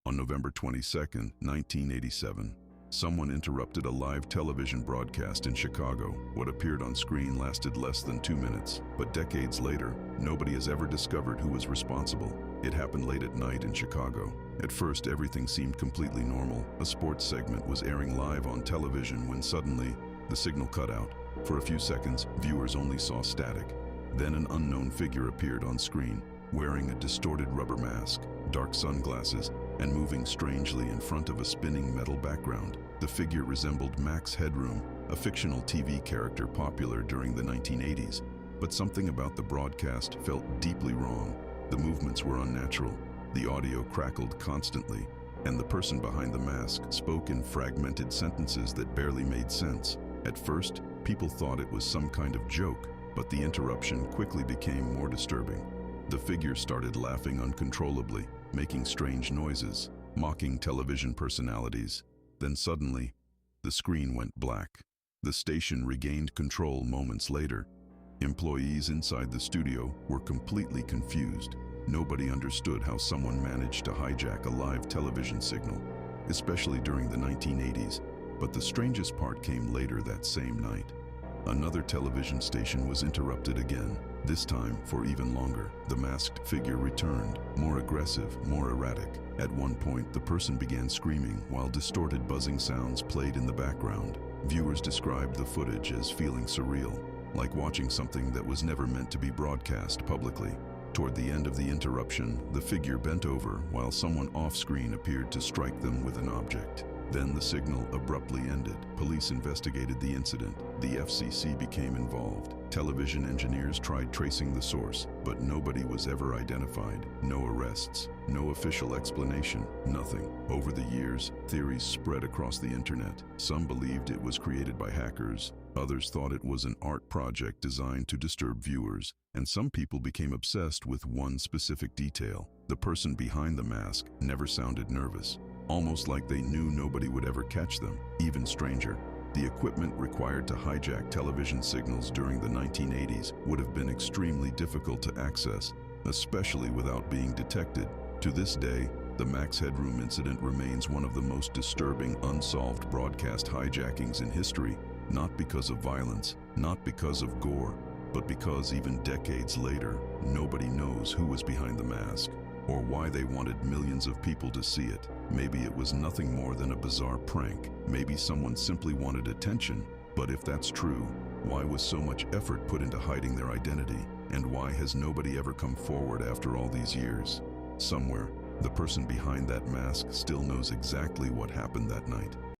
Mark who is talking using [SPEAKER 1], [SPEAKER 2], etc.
[SPEAKER 1] On November 22, 1987, someone interrupted a live television broadcast in Chicago. What appeared on screen lasted less than 2 minutes, but decades later, nobody has ever discovered who was responsible. It happened late at night in Chicago. At first, everything seemed completely normal. A sports segment was airing live on television when suddenly, the signal cut out. For a few seconds, viewers only saw static. Then an unknown figure appeared on screen, wearing a distorted rubber mask, dark sunglasses, and moving strangely in front of a spinning metal background. The figure resembled Max Headroom, a fictional TV character popular during the 1980s. But something about the broadcast felt deeply wrong. The movements were unnatural, the audio crackled constantly, and the person behind the mask spoke in fragmented sentences that barely made sense. At first, people thought it was some kind of joke, but the interruption quickly became more disturbing. The figure started laughing uncontrollably, making strange noises, mocking television personalities. Then suddenly, the screen went black. The station regained control moments later. Employees inside the studio were completely confused. Nobody understood how someone managed to hijack a live television signal, especially during the 1980s. But the strangest part came later that same night. Another television station was interrupted again, this time for even longer. The masked figure returned, more aggressive, more erratic. At one point, the person began screaming while distorted buzzing sounds played in the background. Viewers described the footage as feeling surreal, like watching something that was never meant to be broadcast publicly. Toward the end of the interruption, the figure bent over while someone off-screen appeared to strike them with an object. Then the signal abruptly ended. Police investigated the incident. The FCC became involved. Television engineers tried tracing the source, but nobody was ever identified. No arrests, no official explanation, nothing. Over the years, theories spread across the internet. Some believed it was created by hackers. Others thought it was an art project designed to disturb viewers. And some people became obsessed with one specific detail. The person behind the mask never sounded nervous, almost like they knew nobody would ever catch them. Even stranger, the equipment required to hijack television signals during the 1980s would have been extremely difficult to access, especially without being detected. To this day, the Max Headroom Incident remains one of the most disturbing unsolved broadcast hijackings in history, not because of violence, not because of gore, but because even decades later, nobody knows who was behind the mask, or why they wanted millions of people to see it. Maybe it was nothing more than a bizarre prank. Maybe someone simply wanted attention. But if that's true, why was so much effort put into hiding their identity? And why has nobody ever come forward after all these years? Somewhere, the person behind that mask still knows exactly what happened that night.